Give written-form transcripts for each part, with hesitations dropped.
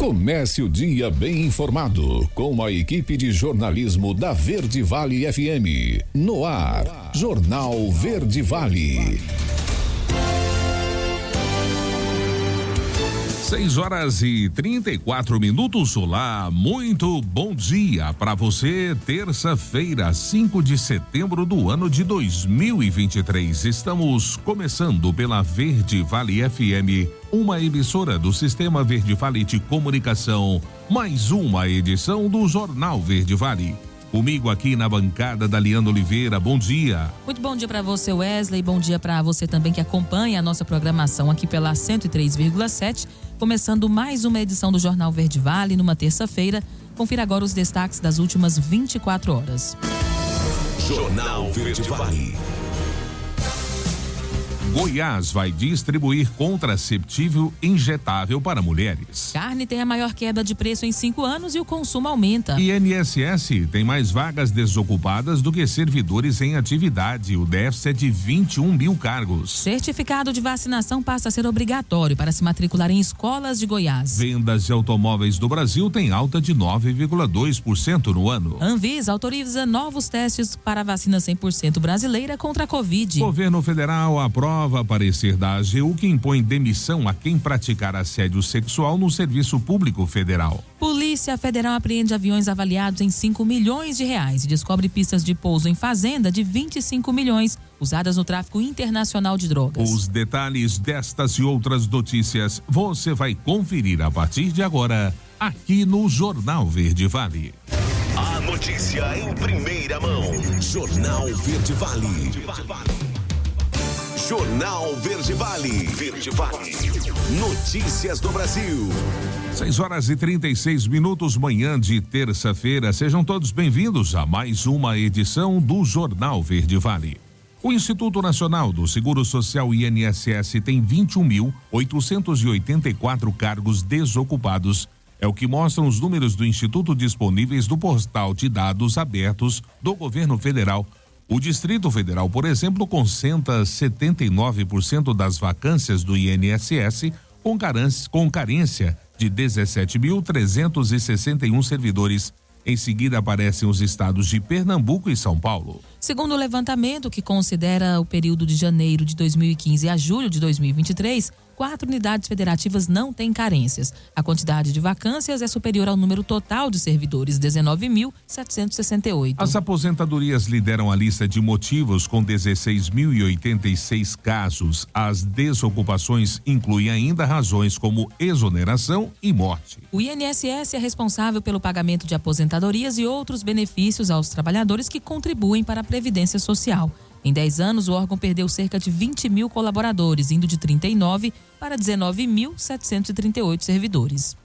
Comece o dia bem informado com a equipe de jornalismo da Verde Vale FM. No ar, Jornal Verde Vale. 6h34. Olá, muito bom dia para você. Terça-feira, 5 de setembro do ano de 2023. Estamos começando pela Verde Vale FM, uma emissora do Sistema Verde Vale de Comunicação. Mais uma edição do Jornal Verde Vale. Comigo aqui na bancada, Daliana Oliveira, bom dia. Muito bom dia para você, Wesley, bom dia para você também que acompanha a nossa programação aqui pela 103,7, começando mais uma edição do Jornal Verde Vale numa terça-feira. Confira agora os destaques das últimas 24 horas. Jornal Verde Vale. Goiás vai distribuir contraceptivo injetável para mulheres. Carne tem a maior queda de preço em 5 anos e o consumo aumenta. INSS tem mais vagas desocupadas do que servidores em atividade. O déficit é de 21 mil cargos. Certificado de vacinação passa a ser obrigatório para se matricular em escolas de Goiás. Vendas de automóveis do Brasil têm alta de 9,2% no ano. Anvisa autoriza novos testes para a vacina 100% brasileira contra a Covid. Governo federal aprova parecer da AGU que impõe demissão a quem praticar assédio sexual no serviço público federal. Polícia Federal apreende aviões avaliados em 5 milhões de reais e descobre pistas de pouso em fazenda de 25 milhões usadas no tráfico internacional de drogas. Os detalhes destas e outras notícias você vai conferir a partir de agora aqui no Jornal Verde Vale. A notícia em primeira mão. Jornal Verde Vale. Jornal Verde Vale. Verde Vale. Notícias do Brasil. 6h36, manhã de terça-feira. Sejam todos bem-vindos a mais uma edição do Jornal Verde Vale. O Instituto Nacional do Seguro Social, INSS, tem 21.884 cargos desocupados. É o que mostram os números do Instituto disponíveis do portal de dados abertos do governo federal. O Distrito Federal, por exemplo, concentra 79% das vacâncias do INSS, com carência de 17.361 servidores. Em seguida aparecem os estados de Pernambuco e São Paulo. Segundo o levantamento, que considera o período de janeiro de 2015 a julho de 2023, 4 unidades federativas não têm carências. A quantidade de vacâncias é superior ao número total de servidores, 19.768. As aposentadorias lideram a lista de motivos com 16.086 casos. As desocupações incluem ainda razões como exoneração e morte. O INSS é responsável pelo pagamento de aposentadorias e outros benefícios aos trabalhadores que contribuem para a Previdência Social. Em 10 anos, o órgão perdeu cerca de 20 mil colaboradores, indo de 39 para 19.738 servidores.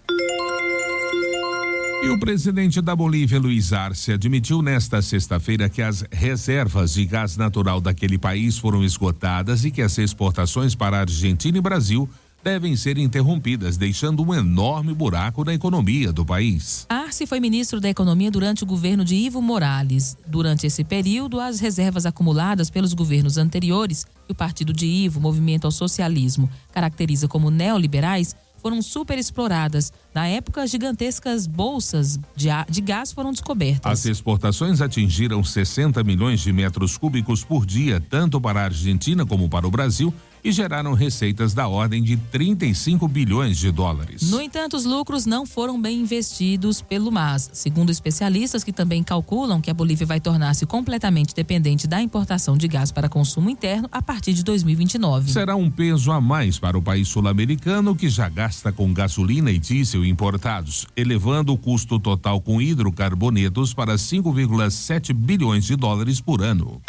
E o presidente da Bolívia, Luiz Arce, admitiu nesta sexta-feira que as reservas de gás natural daquele país foram esgotadas e que as exportações para a Argentina e Brasil devem ser interrompidas, deixando um enorme buraco na economia do país. Arce foi ministro da Economia durante o governo de Evo Morales. Durante esse período, as reservas acumuladas pelos governos anteriores, que o partido de Evo, Movimento ao Socialismo, caracteriza como neoliberais, foram superexploradas. Na época, gigantescas bolsas de gás foram descobertas. As exportações atingiram 60 milhões de metros cúbicos por dia, tanto para a Argentina como para o Brasil, e geraram receitas da ordem de 35 bilhões de dólares. No entanto, os lucros não foram bem investidos pelo MAS. Segundo especialistas que também calculam que a Bolívia vai tornar-se completamente dependente da importação de gás para consumo interno a partir de 2029. Será um peso a mais para o país sul-americano, que já gasta com gasolina e diesel importados, elevando o custo total com hidrocarbonetos para 5,7 bilhões de dólares por ano.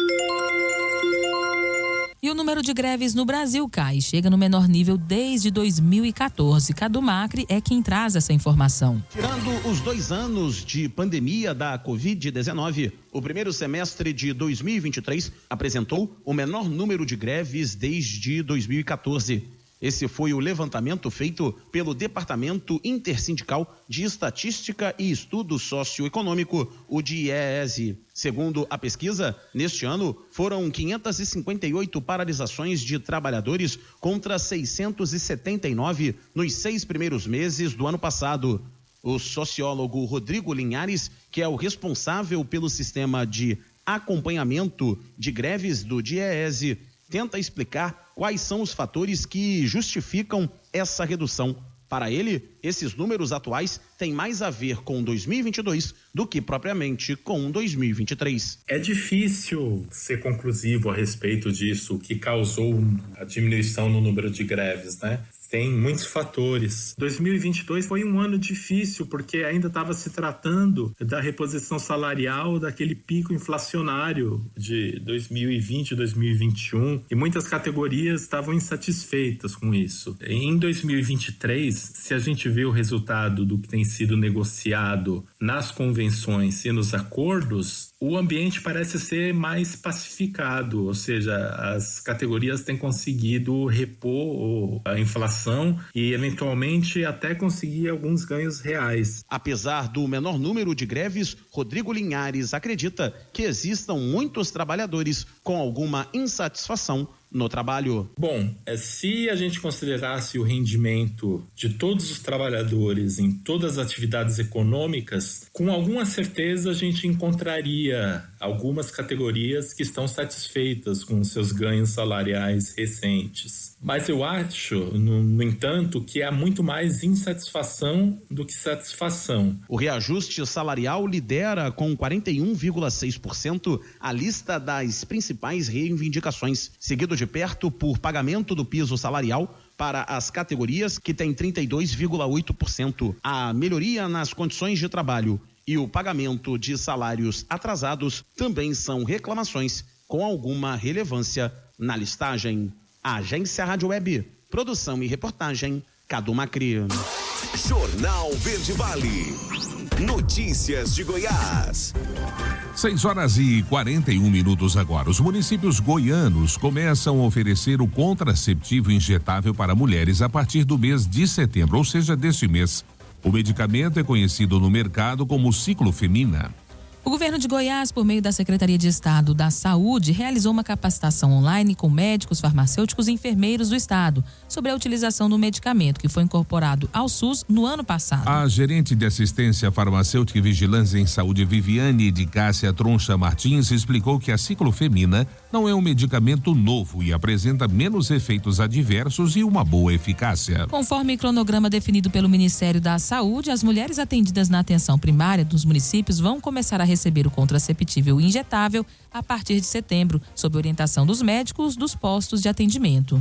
E o número de greves no Brasil cai, chega no menor nível desde 2014. Cadu Macri é quem traz essa informação. Tirando os 2 anos de pandemia da Covid-19, o primeiro semestre de 2023 apresentou o menor número de greves desde 2014. Esse foi o levantamento feito pelo Departamento Intersindical de Estatística e Estudo Socioeconômico, o DIEESE. Segundo a pesquisa, neste ano foram 558 paralisações de trabalhadores contra 679 nos 6 primeiros meses do ano passado. O sociólogo Rodrigo Linhares, que é o responsável pelo sistema de acompanhamento de greves do DIEESE, tenta explicar quais são os fatores que justificam essa redução. Para ele, esses números atuais têm mais a ver com 2022 do que propriamente com 2023. É difícil ser conclusivo a respeito disso, o que causou a diminuição no número de greves, né? Tem muitos fatores. 2022 foi um ano difícil porque ainda estava se tratando da reposição salarial daquele pico inflacionário de 2020 e 2021 e muitas categorias estavam insatisfeitas com isso. Em 2023, se a gente vê o resultado do que tem sido negociado nas convenções e nos acordos, o ambiente parece ser mais pacificado, ou seja, as categorias têm conseguido repor a inflação e, eventualmente, até conseguir alguns ganhos reais. Apesar do menor número de greves, Rodrigo Linhares acredita que existam muitos trabalhadores com alguma insatisfação no trabalho. Bom, se a gente considerasse o rendimento de todos os trabalhadores em todas as atividades econômicas, com alguma certeza a gente encontraria algumas categorias que estão satisfeitas com seus ganhos salariais recentes. Mas eu acho, no entanto, que há muito mais insatisfação do que satisfação. O reajuste salarial lidera com 41,6% a lista das principais reivindicações, seguido de perto por pagamento do piso salarial para as categorias que têm 32,8%. A melhoria nas condições de trabalho e o pagamento de salários atrasados também são reclamações com alguma relevância na listagem. Agência Rádio Web, produção e reportagem, Cadu Macri. Jornal Verde Vale, notícias de Goiás. 6h41 agora. Os municípios goianos começam a oferecer o contraceptivo injetável para mulheres a partir do mês de setembro, ou seja, deste mês. O medicamento é conhecido no mercado como Ciclofemina. O governo de Goiás, por meio da Secretaria de Estado da Saúde, realizou uma capacitação online com médicos, farmacêuticos e enfermeiros do estado sobre a utilização do medicamento, que foi incorporado ao SUS no ano passado. A gerente de assistência farmacêutica e vigilância em saúde, Viviane de Cássia Troncha Martins, explicou que a Ciclofemina não é um medicamento novo e apresenta menos efeitos adversos e uma boa eficácia. Conforme cronograma definido pelo Ministério da Saúde, as mulheres atendidas na atenção primária dos municípios vão começar a receber o contraceptivo injetável a partir de setembro, sob orientação dos médicos dos postos de atendimento.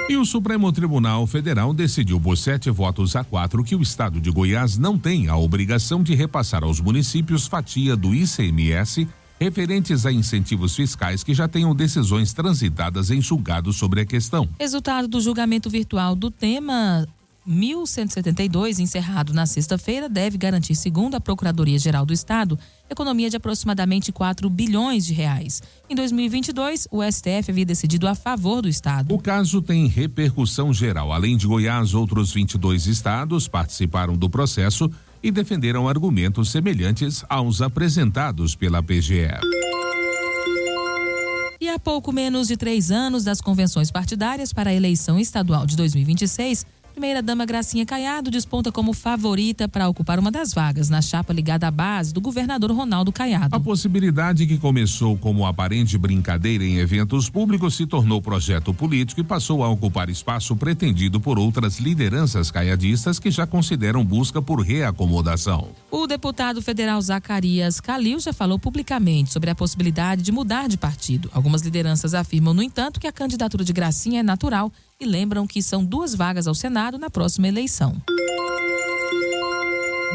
E o Supremo Tribunal Federal decidiu por 7 votos a 4 que o estado de Goiás não tem a obrigação de repassar aos municípios fatia do ICMS referentes a incentivos fiscais que já tenham decisões transitadas em julgado sobre a questão. Resultado do julgamento virtual do tema 1172, encerrado na sexta-feira, deve garantir, segundo a Procuradoria-Geral do Estado, economia de aproximadamente 4 bilhões de reais. Em 2022, o STF havia decidido a favor do Estado. O caso tem repercussão geral. Além de Goiás, outros 22 estados participaram do processo e defenderam argumentos semelhantes aos apresentados pela PGE. E há pouco menos de 3 anos das convenções partidárias para a eleição estadual de 2026, primeira-dama Gracinha Caiado desponta como favorita para ocupar uma das vagas na chapa ligada à base do governador Ronaldo Caiado. A possibilidade, que começou como aparente brincadeira em eventos públicos, se tornou projeto político e passou a ocupar espaço pretendido por outras lideranças caiadistas que já consideram busca por reacomodação. O deputado federal Zacarias Calil já falou publicamente sobre a possibilidade de mudar de partido. Algumas lideranças afirmam, no entanto, que a candidatura de Gracinha é natural e lembram que são 2 vagas ao Senado na próxima eleição.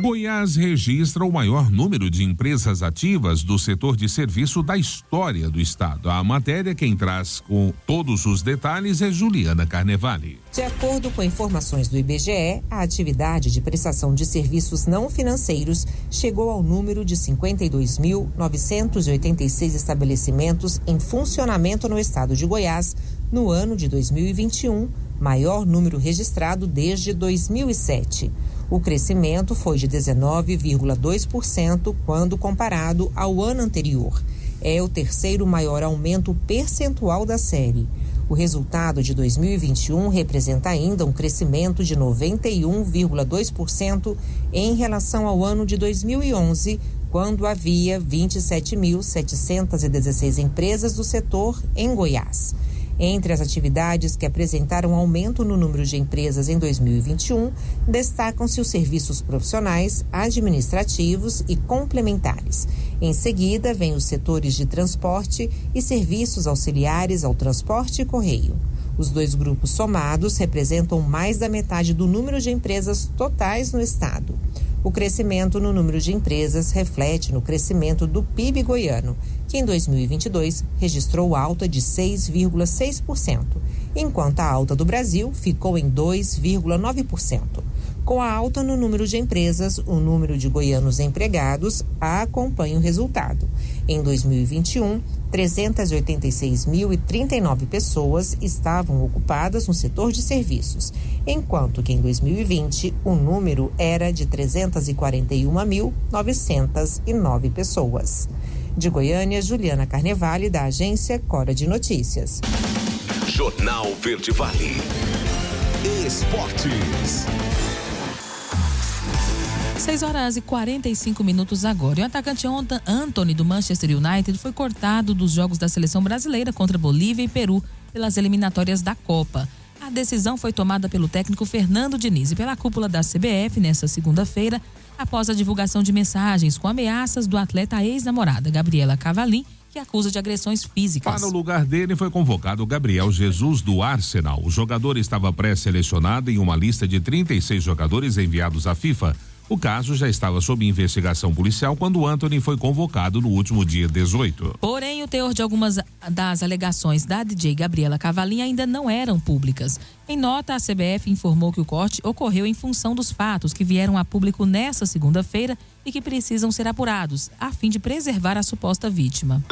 Goiás registra o maior número de empresas ativas do setor de serviço da história do estado. A matéria, quem traz com todos os detalhes é Juliana Carnevale. De acordo com informações do IBGE, a atividade de prestação de serviços não financeiros chegou ao número de 52.986 estabelecimentos em funcionamento no estado de Goiás no ano de 2021, maior número registrado desde 2007. O crescimento foi de 19,2% quando comparado ao ano anterior. É o terceiro maior aumento percentual da série. O resultado de 2021 representa ainda um crescimento de 91,2% em relação ao ano de 2011, quando havia 27.716 empresas do setor em Goiás. Entre as atividades que apresentaram aumento no número de empresas em 2021, destacam-se os serviços profissionais, administrativos e complementares. Em seguida, vêm os setores de transporte e serviços auxiliares ao transporte e correio. Os dois grupos somados representam mais da metade do número de empresas totais no estado. O crescimento no número de empresas reflete no crescimento do PIB goiano, que em 2022 registrou alta de 6,6%, enquanto a alta do Brasil ficou em 2,9%. Com a alta no número de empresas, o número de goianos empregados acompanha o resultado. Em 2021, 386.039 pessoas estavam ocupadas no setor de serviços, enquanto que em 2020 o número era de 341.909 pessoas. De Goiânia, Juliana Carnevale, da agência Cora de Notícias. Jornal Verde Vale. Esportes. 6h45 agora. E o atacante Antony do Manchester United foi cortado dos jogos da seleção brasileira contra Bolívia e Peru pelas eliminatórias da Copa. A decisão foi tomada pelo técnico Fernando Diniz e pela cúpula da CBF nesta segunda-feira, após a divulgação de mensagens com ameaças do atleta à ex-namorada Gabriela Cavallin, que acusa de agressões físicas. Para o lugar dele foi convocado Gabriel Jesus do Arsenal. O jogador estava pré-selecionado em uma lista de 36 jogadores enviados à FIFA. O caso já estava sob investigação policial quando Antony foi convocado no último dia 18. Porém, o teor de algumas das alegações da DJ Gabriela Cavallin ainda não eram públicas. Em nota, a CBF informou que o corte ocorreu em função dos fatos que vieram a público nesta segunda-feira e que precisam ser apurados, a fim de preservar a suposta vítima.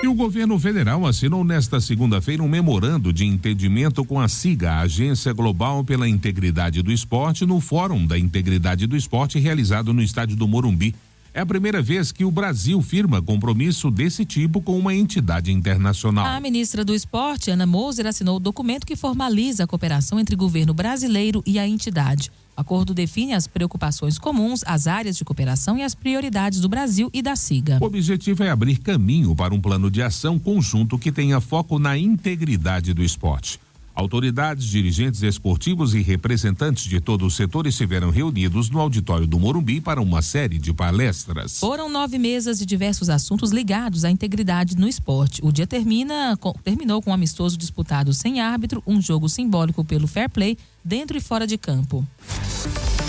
E o governo federal assinou nesta segunda-feira um memorando de entendimento com a SIGA, a Agência Global pela Integridade do Esporte, no Fórum da Integridade do Esporte realizado no estádio do Morumbi. É a primeira vez que o Brasil firma compromisso desse tipo com uma entidade internacional. A ministra do Esporte, Ana Moser, assinou o documento que formaliza a cooperação entre o governo brasileiro e a entidade. O acordo define as preocupações comuns, as áreas de cooperação e as prioridades do Brasil e da SIGA. O objetivo é abrir caminho para um plano de ação conjunto que tenha foco na integridade do esporte. Autoridades, dirigentes esportivos e representantes de todo o setor estiveram reunidos no auditório do Morumbi para uma série de palestras. Foram 9 mesas de diversos assuntos ligados à integridade no esporte. O dia terminou com um amistoso disputado sem árbitro, um jogo simbólico pelo fair play, dentro e fora de campo.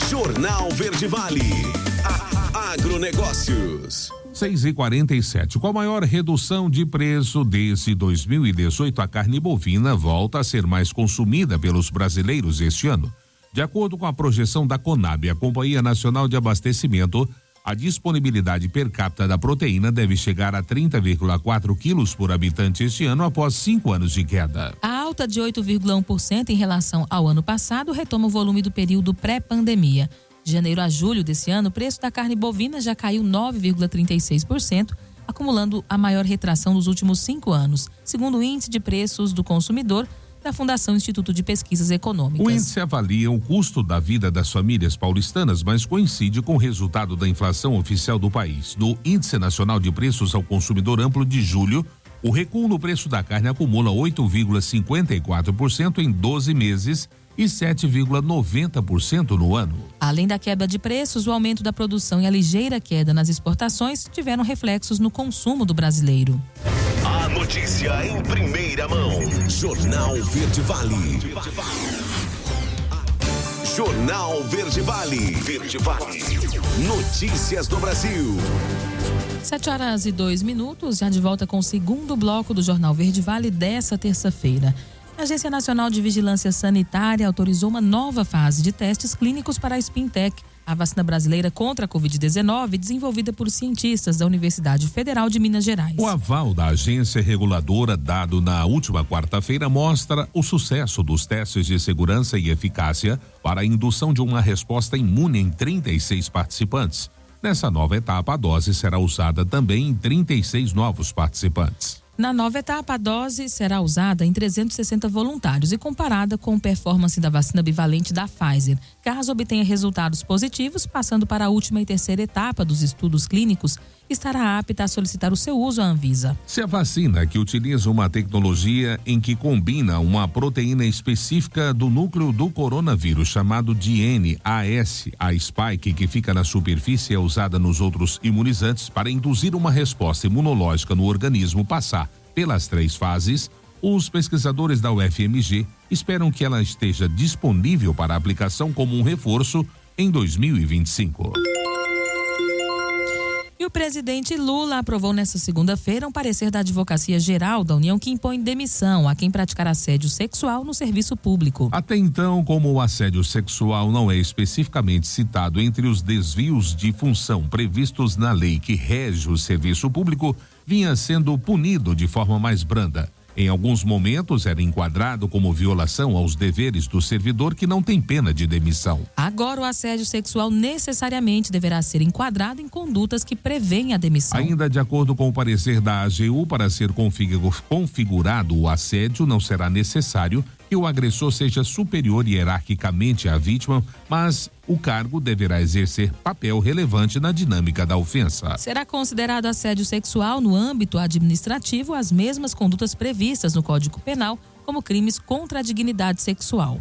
Jornal Verde Vale. Agronegócios. 6h47. Com a maior redução de preço desde 2018, a carne bovina volta a ser mais consumida pelos brasileiros este ano. De acordo com a projeção da Conab, a Companhia Nacional de Abastecimento, a disponibilidade per capita da proteína deve chegar a 30,4 quilos por habitante este ano, após 5 anos de queda. A alta de 8,1% em relação ao ano passado retoma o volume do período pré-pandemia. De janeiro a julho desse ano, o preço da carne bovina já caiu 9,36%, acumulando a maior retração dos últimos 5 anos, segundo o Índice de Preços do Consumidor da Fundação Instituto de Pesquisas Econômicas. O índice avalia o custo da vida das famílias paulistanas, mas coincide com o resultado da inflação oficial do país. No Índice Nacional de Preços ao Consumidor Amplo de julho, o recuo no preço da carne acumula 8,54% em 12 meses e 7,90% no ano. Além da queda de preços, o aumento da produção e a ligeira queda nas exportações tiveram reflexos no consumo do brasileiro. A notícia em primeira mão. Jornal Verde Vale. Jornal Verde Vale. Verde Vale. Notícias do Brasil. 7h02, já de volta com o segundo bloco do Jornal Verde Vale dessa terça-feira. A Agência Nacional de Vigilância Sanitária autorizou uma nova fase de testes clínicos para a Spintec, a vacina brasileira contra a Covid-19, desenvolvida por cientistas da Universidade Federal de Minas Gerais. O aval da agência reguladora dado na última quarta-feira mostra o sucesso dos testes de segurança e eficácia para a indução de uma resposta imune em 36 participantes. Nessa nova etapa, a dose será usada também em 36 novos participantes. Na nova etapa, a dose será usada em 360 voluntários e comparada com a performance da vacina bivalente da Pfizer. Caso obtenha resultados positivos, passando para a última e terceira etapa dos estudos clínicos, estará apta a solicitar o seu uso à Anvisa. Se a vacina, que utiliza uma tecnologia em que combina uma proteína específica do núcleo do coronavírus, chamado de NAS, a spike que fica na superfície, é usada nos outros imunizantes para induzir uma resposta imunológica no organismo, passar pelas 3 fases, os pesquisadores da UFMG esperam que ela esteja disponível para aplicação como um reforço em 2025. E o presidente Lula aprovou nesta segunda-feira um parecer da Advocacia Geral da União que impõe demissão a quem praticar assédio sexual no serviço público. Até então, como o assédio sexual não é especificamente citado entre os desvios de função previstos na lei que rege o serviço público, vinha sendo punido de forma mais branda. Em alguns momentos era enquadrado como violação aos deveres do servidor que não tem pena de demissão. Agora o assédio sexual necessariamente deverá ser enquadrado em condutas que prevêem a demissão. Ainda de acordo com o parecer da AGU, para ser configurado o assédio, não será necessário que o agressor seja superior hierarquicamente à vítima, mas o cargo deverá exercer papel relevante na dinâmica da ofensa. Será considerado assédio sexual no âmbito administrativo as mesmas condutas previstas no Código Penal como crimes contra a dignidade sexual.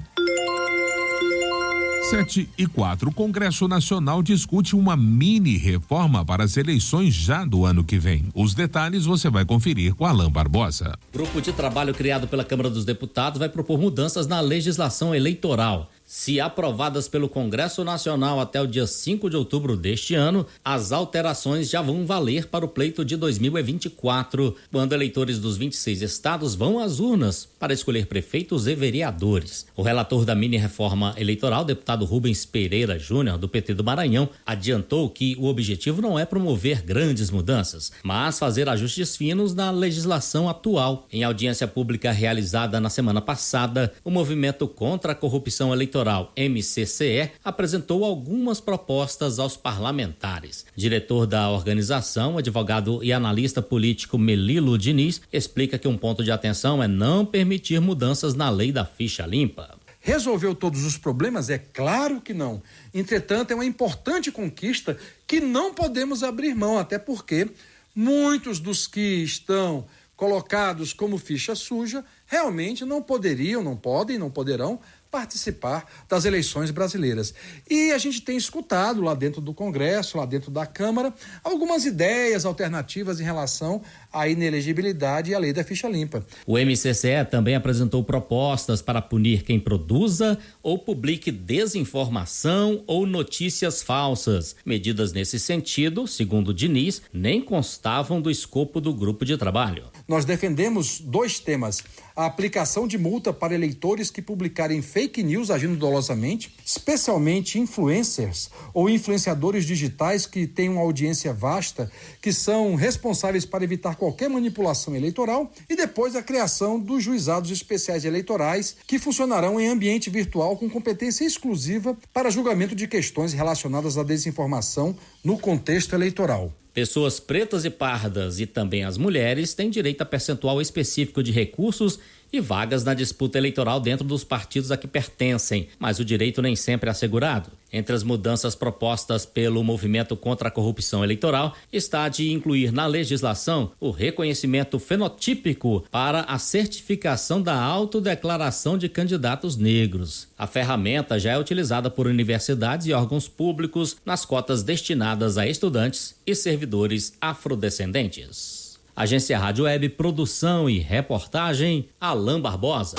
7h04, o Congresso Nacional discute uma mini reforma para as eleições já do ano que vem. Os detalhes você vai conferir com Alain Barbosa. O grupo de trabalho criado pela Câmara dos Deputados vai propor mudanças na legislação eleitoral. Se aprovadas pelo Congresso Nacional até o dia 5 de outubro deste ano, as alterações já vão valer para o pleito de 2024, quando eleitores dos 26 estados vão às urnas para escolher prefeitos e vereadores. O relator da mini-reforma eleitoral, deputado Rubens Pereira Júnior, do PT do Maranhão, adiantou que o objetivo não é promover grandes mudanças, mas fazer ajustes finos na legislação atual. Em audiência pública realizada na semana passada, o Movimento contra a Corrupção Eleitoral, MCCE, apresentou algumas propostas aos parlamentares. Diretor da organização, advogado e analista político Melilo Diniz, explica que um ponto de atenção é não permitir mudanças na lei da ficha limpa. Resolveu todos os problemas? É claro que não. Entretanto, é uma importante conquista que não podemos abrir mão, até porque muitos dos que estão colocados como ficha suja realmente não poderiam, não podem, não poderão participar das eleições brasileiras. E a gente tem escutado lá dentro do Congresso, lá dentro da Câmara, algumas ideias alternativas em relação à inelegibilidade e à lei da ficha limpa. O MCCE também apresentou propostas para punir quem produza ou publique desinformação ou notícias falsas. Medidas nesse sentido, segundo Diniz, nem constavam do escopo do grupo de trabalho. Nós defendemos 2 temas: a aplicação de multa para eleitores que publicarem fake news agindo dolosamente, especialmente influencers ou influenciadores digitais que têm uma audiência vasta, que são responsáveis para evitar qualquer manipulação eleitoral, e depois a criação dos juizados especiais eleitorais, que funcionarão em ambiente virtual com competência exclusiva para julgamento de questões relacionadas à desinformação no contexto eleitoral. Pessoas pretas e pardas e também as mulheres têm direito a percentual específico de recursos e vagas na disputa eleitoral dentro dos partidos a que pertencem, mas o direito nem sempre é assegurado. Entre as mudanças propostas pelo Movimento contra a Corrupção Eleitoral está a de incluir na legislação o reconhecimento fenotípico para a certificação da autodeclaração de candidatos negros. A ferramenta já é utilizada por universidades e órgãos públicos nas cotas destinadas a estudantes e servidores afrodescendentes. Agência Rádio Web, produção e reportagem, Alain Barbosa.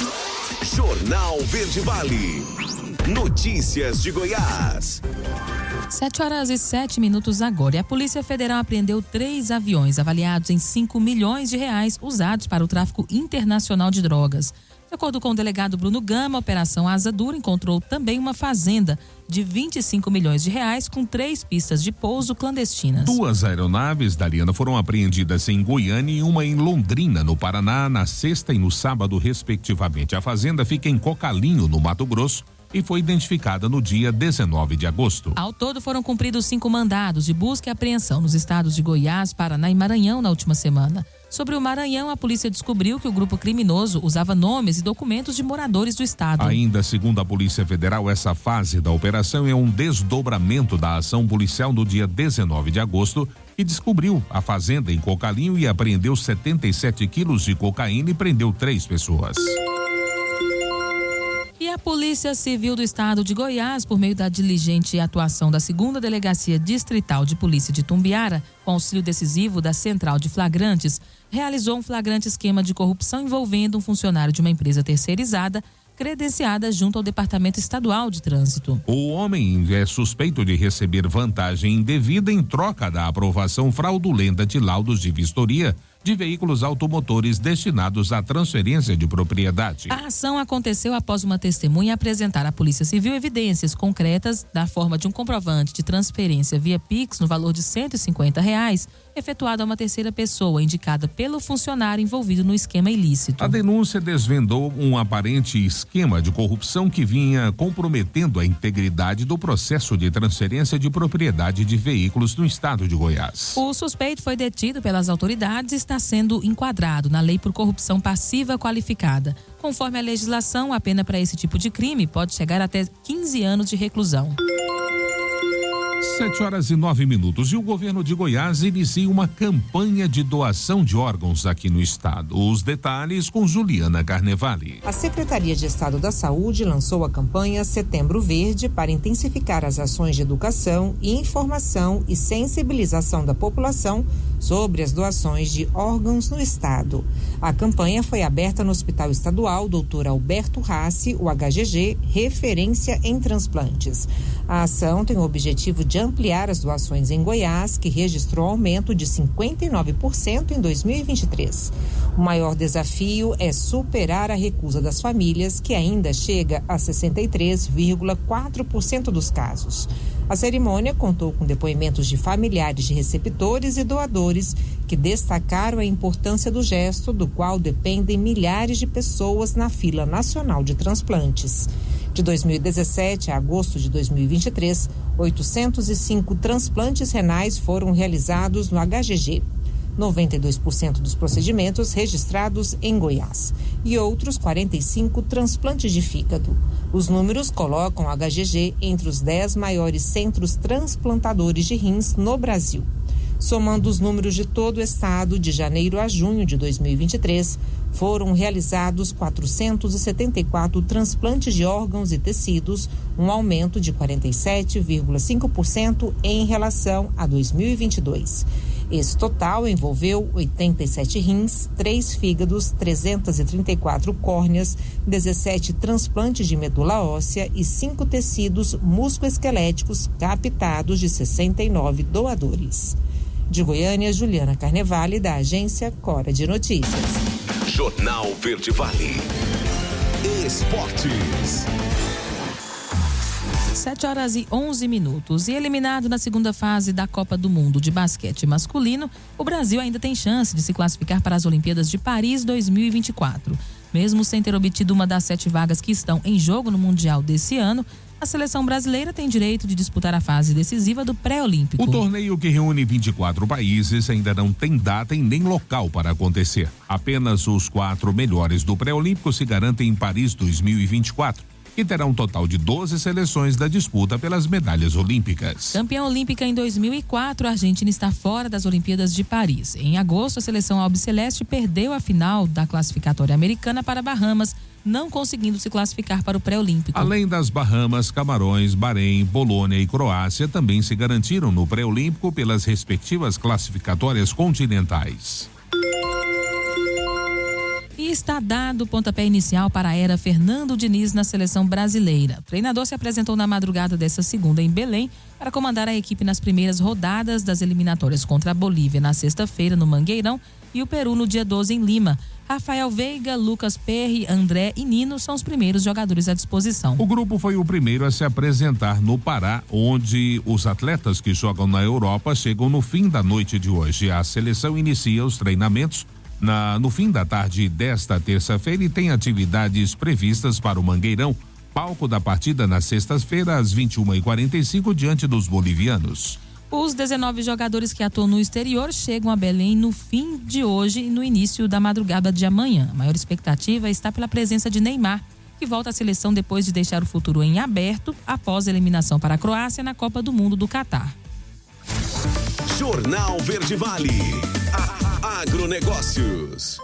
Jornal Verde Vale. Notícias de Goiás. 7h07 agora. E a Polícia Federal apreendeu 3 aviões avaliados em 5 milhões de reais usados para o tráfico internacional de drogas. De acordo com o delegado Bruno Gama, a Operação Asa Dura encontrou também uma fazenda de 25 milhões de reais com 3 pistas de pouso clandestinas. 2 aeronaves, Dariana, foram apreendidas em Goiânia e uma em Londrina, no Paraná, na sexta e no sábado, respectivamente. A fazenda fica em Cocalinho, no Mato Grosso, e foi identificada no dia 19 de agosto. Ao todo, foram cumpridos 5 mandados de busca e apreensão nos estados de Goiás, Paraná e Maranhão na última semana. Sobre o Maranhão, a polícia descobriu que o grupo criminoso usava nomes e documentos de moradores do estado. Ainda segundo a Polícia Federal, essa fase da operação é um desdobramento da ação policial no dia 19 de agosto, que descobriu a fazenda em Cocalinho e apreendeu 77 quilos de cocaína e prendeu 3 pessoas. E a Polícia Civil do Estado de Goiás, por meio da diligente atuação da 2ª Delegacia Distrital de Polícia de Tumbiara, com auxílio decisivo da Central de Flagrantes, realizou um flagrante esquema de corrupção envolvendo um funcionário de uma empresa terceirizada, credenciada junto ao Departamento Estadual de Trânsito. O homem é suspeito de receber vantagem indevida em troca da aprovação fraudulenta de laudos de vistoria de veículos automotores destinados à transferência de propriedade. A ação aconteceu após uma testemunha apresentar à Polícia Civil evidências concretas da forma de um comprovante de transferência via Pix no valor de R$150, efetuado a uma terceira pessoa, indicada pelo funcionário envolvido no esquema ilícito. A denúncia desvendou um aparente esquema de corrupção que vinha comprometendo a integridade do processo de transferência de propriedade de veículos no estado de Goiás. O suspeito foi detido pelas autoridades e está sendo enquadrado na Lei por Corrupção Passiva Qualificada. Conforme a legislação, a pena para esse tipo de crime pode chegar até 15 anos de reclusão. 7h09. E o governo de Goiás inicia uma campanha de doação de órgãos aqui no estado. Os detalhes com Juliana Carnevale. A Secretaria de Estado da Saúde lançou a campanha Setembro Verde para intensificar as ações de educação e informação e sensibilização da população sobre as doações de órgãos no estado. A campanha foi aberta no Hospital Estadual Dr. Alberto Rassi, o HGG, referência em transplantes. A ação tem o objetivo de ampliar as doações em Goiás, que registrou aumento de 59% em 2023. O maior desafio é superar a recusa das famílias, que ainda chega a 63,4% dos casos. A cerimônia contou com depoimentos de familiares de receptores e doadores que destacaram a importância do gesto, do qual dependem milhares de pessoas na fila nacional de transplantes. De 2017 a agosto de 2023, 805 transplantes renais foram realizados no HGG. 92% dos procedimentos registrados em Goiás e outros 45 transplantes de fígado. Os números colocam o HGG entre os 10 maiores centros transplantadores de rins no Brasil. Somando os números de todo o estado, de janeiro a junho de 2023, foram realizados 474 transplantes de órgãos e tecidos, um aumento de 47,5% em relação a 2022. Esse total envolveu 87 rins, 3 fígados, 334 córneas, 17 transplantes de medula óssea e 5 tecidos musculoesqueléticos captados de 69 doadores. De Goiânia, Juliana Carnevale, da agência Cora de Notícias. Jornal Verde Vale. Esportes. 7h11. E eliminado na segunda fase da Copa do Mundo de basquete masculino, o Brasil ainda tem chance de se classificar para as Olimpíadas de Paris 2024. Mesmo sem ter obtido uma das 7 vagas que estão em jogo no Mundial desse ano, a seleção brasileira tem direito de disputar a fase decisiva do pré-olímpico. O torneio, que reúne 24 países, ainda não tem data e nem local para acontecer. Apenas os 4 melhores do pré-olímpico se garantem em Paris 2024. Que terá um total de 12 seleções da disputa pelas medalhas olímpicas. Campeã olímpica em 2004, a Argentina está fora das Olimpíadas de Paris. Em agosto, a seleção albiceleste perdeu a final da classificatória americana para Bahamas, não conseguindo se classificar para o pré-olímpico. Além das Bahamas, Camarões, Bahrein, Polônia e Croácia também se garantiram no pré-olímpico pelas respectivas classificatórias continentais. E E está dado o pontapé inicial para a era Fernando Diniz na seleção brasileira. O treinador se apresentou na madrugada dessa segunda em Belém para comandar a equipe nas primeiras rodadas das eliminatórias contra a Bolívia na sexta-feira no Mangueirão e o Peru no dia 12 em Lima. Rafael Veiga, Lucas Perry, André e Nino são os primeiros jogadores à disposição. O grupo foi o primeiro a se apresentar no Pará, onde os atletas que jogam na Europa chegam no fim da noite de hoje. A seleção inicia os treinamentos no fim da tarde desta terça-feira e tem atividades previstas para o Mangueirão, palco da partida na sexta-feira às 21h45 diante dos bolivianos. Os 19 jogadores que atuam no exterior chegam a Belém no fim de hoje e no início da madrugada de amanhã. A maior expectativa está pela presença de Neymar, que volta à seleção depois de deixar o futuro em aberto após a eliminação para a Croácia na Copa do Mundo do Catar. Jornal Verde Vale. Agronegócios.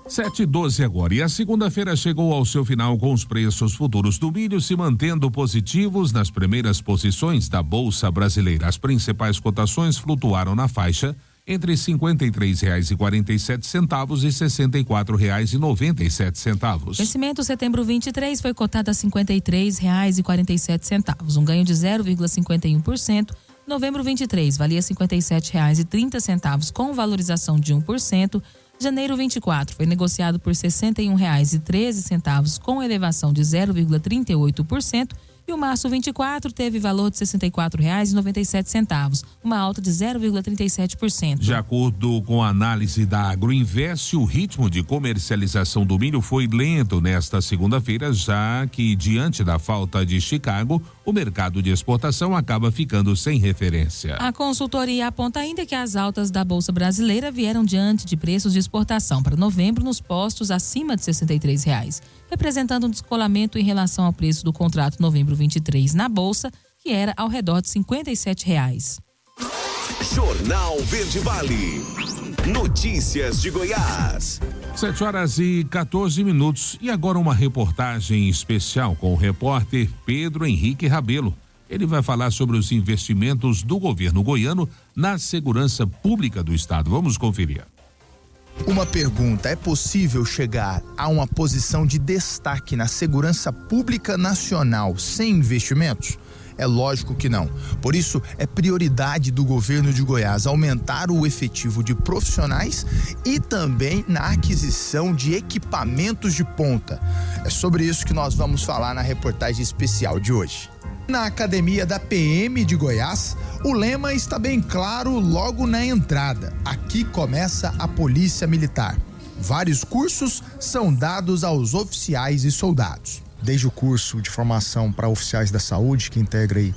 7h12 agora. E a segunda-feira chegou ao seu final com os preços futuros do milho se mantendo positivos nas primeiras posições da Bolsa Brasileira. As principais cotações flutuaram na faixa entre R$ 53,47 e R$ 64,97. Vencimento setembro 23 foi cotado a R$ 53,47, um ganho de 0,51%. Novembro 23 valia R$ 57,30 com valorização de 1%. Janeiro 24 foi negociado por R$ 61,13 com elevação de 0,38%. E o março 24 teve valor de R$ 64,97, uma alta de 0,37%. De acordo com a análise da Agroinvest, o ritmo de comercialização do milho foi lento nesta segunda-feira, já que, diante da falta de Chicago, o mercado de exportação acaba ficando sem referência. A consultoria aponta ainda que as altas da Bolsa Brasileira vieram diante de preços de exportação para novembro nos postos acima de R$ 63,00, representando um descolamento em relação ao preço do contrato novembro 23 na Bolsa, que era ao redor de R$ 57,00. Jornal Verde Vale. Notícias de Goiás. 7h14. E agora uma reportagem especial com o repórter Pedro Henrique Rabelo. Ele vai falar sobre os investimentos do governo goiano na segurança pública do estado. Vamos conferir. Uma pergunta: é possível chegar a uma posição de destaque na segurança pública nacional sem investimentos? É lógico que não. Por isso, é prioridade do governo de Goiás aumentar o efetivo de profissionais e também na aquisição de equipamentos de ponta. É sobre isso que nós vamos falar na reportagem especial de hoje. Na academia da PM de Goiás, o lema está bem claro logo na entrada. Aqui começa a Polícia Militar. Vários cursos são dados aos oficiais e soldados. Desde o curso de formação para oficiais da saúde, que integra aí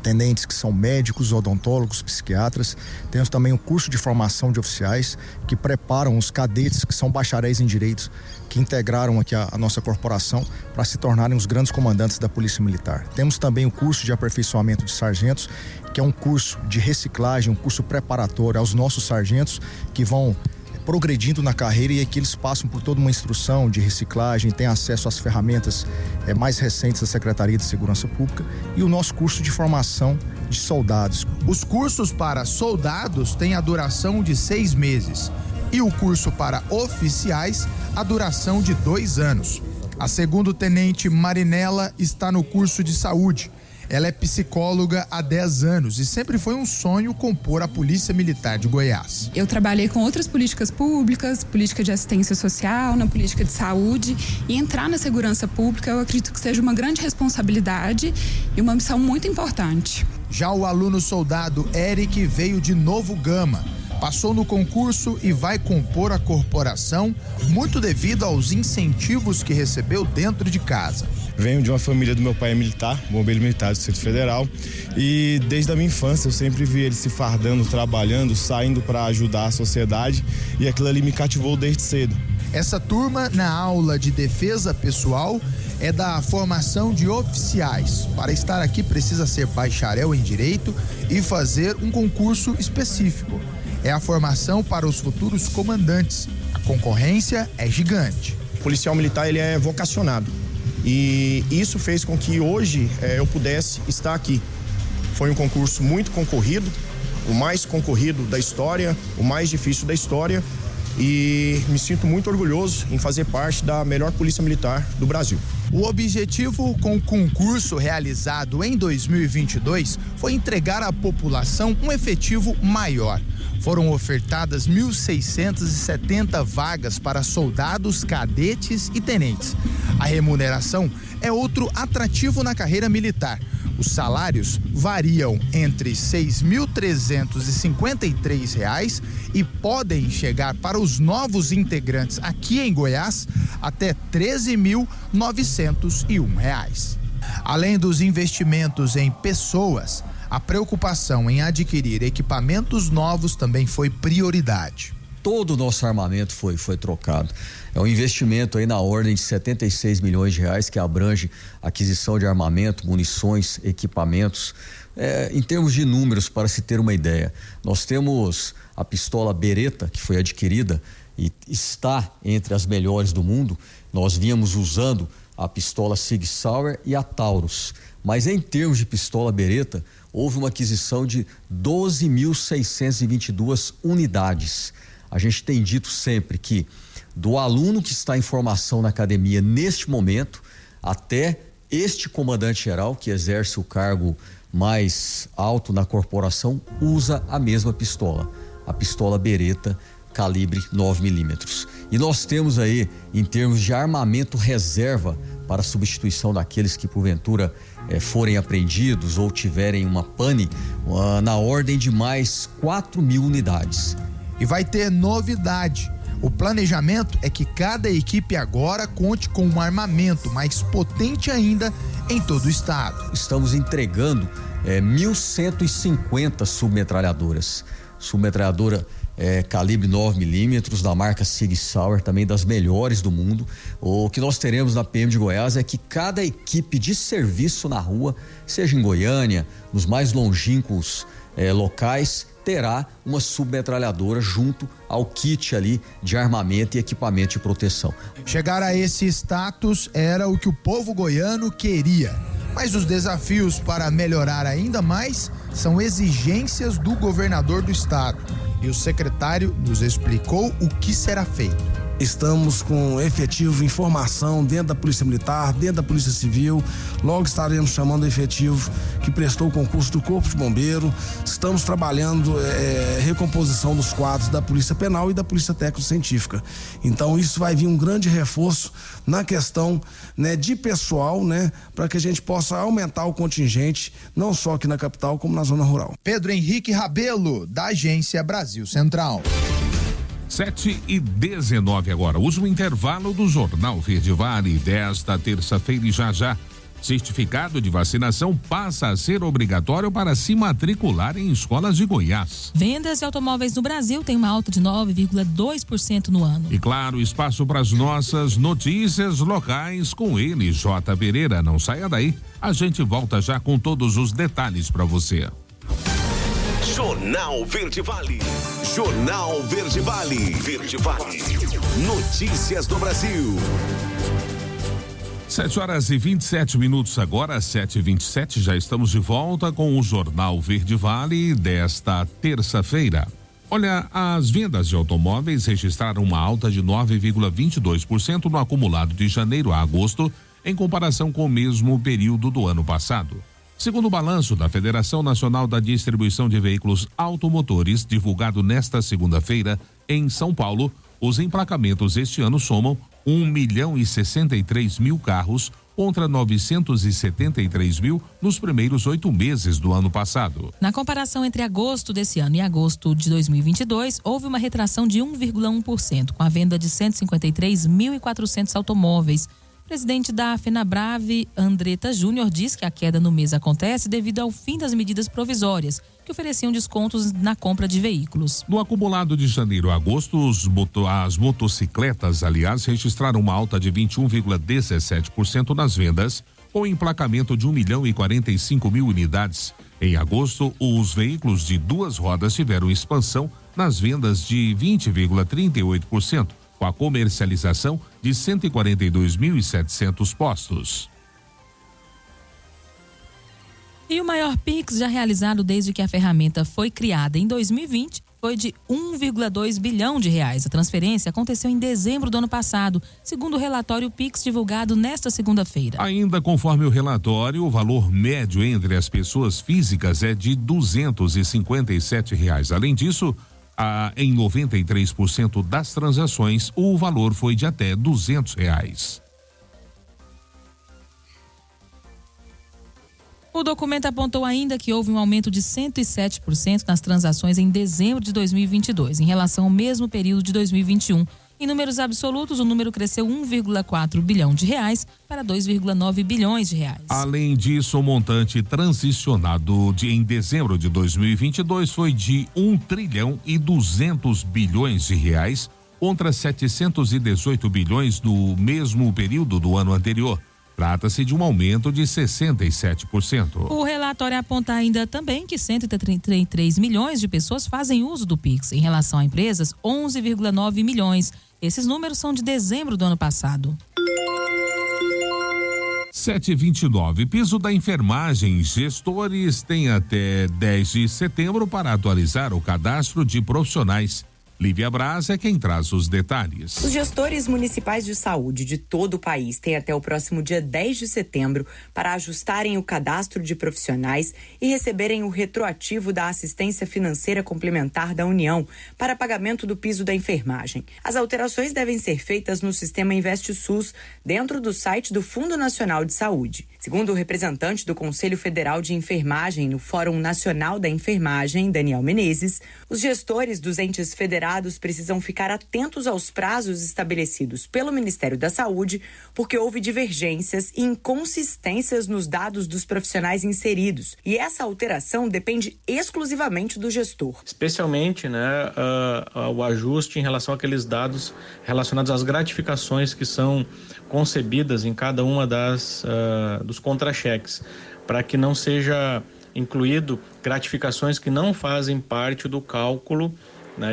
tenentes que são médicos, odontólogos, psiquiatras. Temos também o curso de formação de oficiais que preparam os cadetes que são bacharéis em direitos, que integraram aqui a nossa corporação para se tornarem os grandes comandantes da Polícia Militar. Temos também o curso de aperfeiçoamento de sargentos, que é um curso de reciclagem, um curso preparatório aos nossos sargentos que vão progredindo na carreira, e aqui eles passam por toda uma instrução de reciclagem, têm acesso às ferramentas mais recentes da Secretaria de Segurança Pública, e o nosso curso de formação de soldados. Os cursos para soldados têm a duração de 6 meses e o curso para oficiais a duração de 2 anos. A segundo-tenente Marinela está no curso de saúde. Ela é psicóloga há 10 anos e sempre foi um sonho compor a Polícia Militar de Goiás. Eu trabalhei com outras políticas públicas, política de assistência social, na política de saúde, e entrar na segurança pública eu acredito que seja uma grande responsabilidade e uma missão muito importante. Já o aluno soldado Eric veio de Novo Gama. Passou no concurso e vai compor a corporação muito devido aos incentivos que recebeu dentro de casa. Venho de uma família do meu pai militar, bombeiro militar do Distrito Federal, e desde a minha infância eu sempre vi ele se fardando, trabalhando, saindo para ajudar a sociedade, e aquilo ali me cativou desde cedo. Essa turma, na aula de defesa pessoal, é da formação de oficiais. Para estar aqui precisa ser bacharel em Direito e fazer um concurso específico. É a formação para os futuros comandantes. A concorrência é gigante. O policial militar, ele é vocacionado. E isso fez com que hoje eu pudesse estar aqui. Foi um concurso muito concorrido, o mais concorrido da história, o mais difícil da história. e me sinto muito orgulhoso em fazer parte da melhor polícia militar do Brasil. O objetivo com o concurso realizado em 2022 foi entregar à população um efetivo maior. Foram ofertadas 1.670 vagas para soldados, cadetes e tenentes. A remuneração é outro atrativo na carreira militar. Os salários variam entre R$ 6.353 e podem chegar para os novos integrantes aqui em Goiás até R$ 13.901. Além dos investimentos em pessoas, a preocupação em adquirir equipamentos novos também foi prioridade. Todo o nosso armamento foi trocado. É um investimento aí na ordem de 76 milhões de reais que abrange aquisição de armamento, munições, equipamentos. Em termos de números, para se ter uma ideia, nós temos a pistola Beretta, que foi adquirida e está entre as melhores do mundo. Nós vínhamos usando a pistola Sig Sauer e a Taurus. Mas em termos de pistola Beretta, houve uma aquisição de 12.622 unidades. A gente tem dito sempre que do aluno que está em formação na academia neste momento até este comandante-geral que exerce o cargo mais alto na corporação usa a mesma pistola, a pistola Beretta calibre 9mm. E nós temos aí, em termos de armamento reserva para substituição daqueles que porventura forem apreendidos ou tiverem uma pane, na ordem de mais 4.000 unidades. E vai ter novidade. O planejamento é que cada equipe agora conte com um armamento mais potente ainda em todo o estado. Estamos entregando 1.150 submetralhadoras. Submetralhadora calibre 9mm da marca Sig Sauer, também das melhores do mundo. O que nós teremos na PM de Goiás é que cada equipe de serviço na rua, seja em Goiânia, nos mais longínquos locais, terá uma submetralhadora junto ao kit ali de armamento e equipamento de proteção. Chegar a esse status era o que o povo goiano queria, mas os desafios para melhorar ainda mais são exigências do governador do estado. E o secretário nos explicou o que será feito. Estamos com efetivo em formação dentro da Polícia Militar, dentro da Polícia Civil. Logo estaremos chamando o efetivo que prestou o concurso do Corpo de Bombeiro. Estamos trabalhando recomposição dos quadros da Polícia Penal e da Polícia Técnico-Científica. Então isso vai vir um grande reforço na questão, de pessoal, para que a gente possa aumentar o contingente, não só aqui na capital, como na zona rural. Pedro Henrique Rabelo, da Agência Brasil Central. 7h19 agora. Usa o intervalo do Jornal Verde Vale desta terça-feira e já. Certificado de vacinação passa a ser obrigatório para se matricular em escolas de Goiás. Vendas de automóveis no Brasil têm uma alta de 9,2% no ano. E claro, espaço para as nossas notícias locais com ele, J. Pereira. Não saia daí, a gente volta já com todos os detalhes para você. Jornal Verde Vale. Jornal Verde Vale. Verde Vale. Notícias do Brasil. 7h27 agora, 7h27, já estamos de volta com o Jornal Verde Vale desta terça-feira. Olha, as vendas de automóveis registraram uma alta de 9,22% no acumulado de janeiro a agosto, em comparação com o mesmo período do ano passado. Segundo o balanço da Federação Nacional da Distribuição de Veículos Automotores, divulgado nesta segunda-feira em São Paulo, os emplacamentos este ano somam 1.063.000 carros contra 973 mil nos primeiros 8 meses do ano passado. Na comparação entre agosto desse ano e agosto de 2022, houve uma retração de 1,1%, com a venda de 153.400 automóveis. O presidente da FenaBrave, Andretta Júnior, diz que a queda no mês acontece devido ao fim das medidas provisórias, que ofereciam descontos na compra de veículos. No acumulado de janeiro a agosto, as motocicletas, aliás, registraram uma alta de 21,17% nas vendas, com emplacamento de 1.045.000 unidades. Em agosto, os veículos de 2 rodas tiveram expansão nas vendas de 20,38%. com a comercialização de 142.700 postos. E o maior Pix já realizado desde que a ferramenta foi criada em 2020 foi de 1,2 bilhão de reais. A transferência aconteceu em dezembro do ano passado, segundo o relatório Pix divulgado nesta segunda-feira. Ainda conforme o relatório, o valor médio entre as pessoas físicas é de R$ 257. Além disso, em 93% das transações, o valor foi de até R$ 200. O documento apontou ainda que houve um aumento de 107% nas transações em dezembro de 2022, em relação ao mesmo período de 2021. Em números absolutos, o número cresceu 1,4 bilhão de reais para 2,9 bilhões de reais. Além disso, o montante transicionado em dezembro de 2022 foi de 1 trilhão e 200 bilhões de reais, contra 718 bilhões no mesmo período do ano anterior. Trata-se de um aumento de 67%. O relatório aponta ainda também que 133 milhões de pessoas fazem uso do Pix. Em relação a empresas, 11,9 milhões. Esses números são de dezembro do ano passado. 7h29. Piso da enfermagem. Gestores têm até 10 de setembro para atualizar o cadastro de profissionais. Lívia Braz é quem traz os detalhes. Os gestores municipais de saúde de todo o país têm até o próximo dia 10 de setembro para ajustarem o cadastro de profissionais e receberem o retroativo da assistência financeira complementar da União para pagamento do piso da enfermagem. As alterações devem ser feitas no sistema InvestSUS, dentro do site do Fundo Nacional de Saúde. Segundo o representante do Conselho Federal de Enfermagem no Fórum Nacional da Enfermagem, Daniel Menezes, os gestores dos entes federados precisam ficar atentos aos prazos estabelecidos pelo Ministério da Saúde, porque houve divergências e inconsistências nos dados dos profissionais inseridos. E essa alteração depende exclusivamente do gestor. Especialmente, o ajuste em relação àqueles dados relacionados às gratificações que são concebidas em cada uma dos contra-cheques, para que não seja incluído gratificações que não fazem parte do cálculo,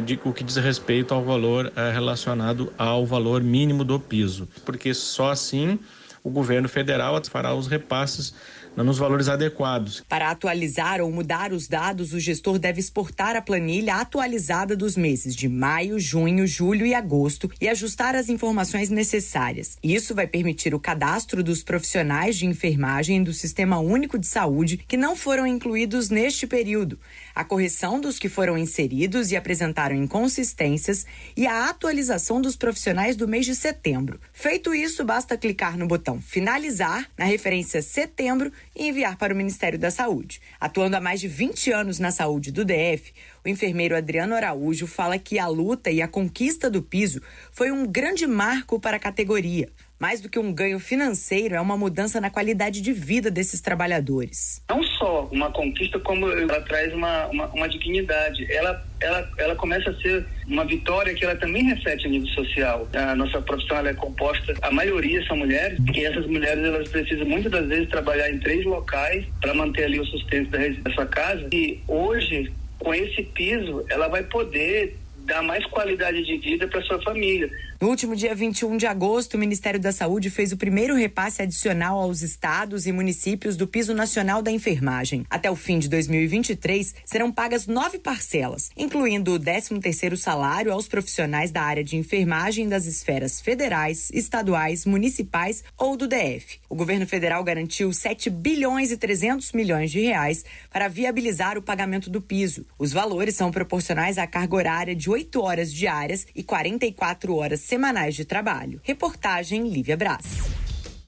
de o que diz respeito ao valor relacionado ao valor mínimo do piso, porque só assim o governo federal fará os repasses nos valores adequados. Para atualizar ou mudar os dados, o gestor deve exportar a planilha atualizada dos meses de maio, junho, julho e agosto e ajustar as informações necessárias. Isso vai permitir o cadastro dos profissionais de enfermagem do Sistema Único de Saúde que não foram incluídos neste período, a correção dos que foram inseridos e apresentaram inconsistências e a atualização dos profissionais do mês de setembro. Feito isso, basta clicar no botão finalizar na referência setembro e enviar para o Ministério da Saúde. Atuando há mais de 20 anos na saúde do DF, o enfermeiro Adriano Araújo fala que a luta e a conquista do piso foi um grande marco para a categoria. Mais do que um ganho financeiro, é uma mudança na qualidade de vida desses trabalhadores. Não só uma conquista, como ela traz uma dignidade. Ela começa a ser uma vitória que ela também reflete a nível social. A nossa profissão ela é composta, a maioria são mulheres, e essas mulheres elas precisam muitas das vezes trabalhar em 3 locais para manter ali o sustento da sua casa. E hoje, com esse piso, ela vai poder dar mais qualidade de vida para sua família. No último dia 21 de agosto, o Ministério da Saúde fez o primeiro repasse adicional aos estados e municípios do Piso Nacional da Enfermagem. Até o fim de 2023, serão pagas 9 parcelas, incluindo o 13º salário aos profissionais da área de enfermagem das esferas federais, estaduais, municipais ou do DF. O governo federal garantiu 7 bilhões e 300 milhões de reais para viabilizar o pagamento do piso. Os valores são proporcionais à carga horária de 8 horas diárias e 44 horas semanais de trabalho. Reportagem Lívia Braz.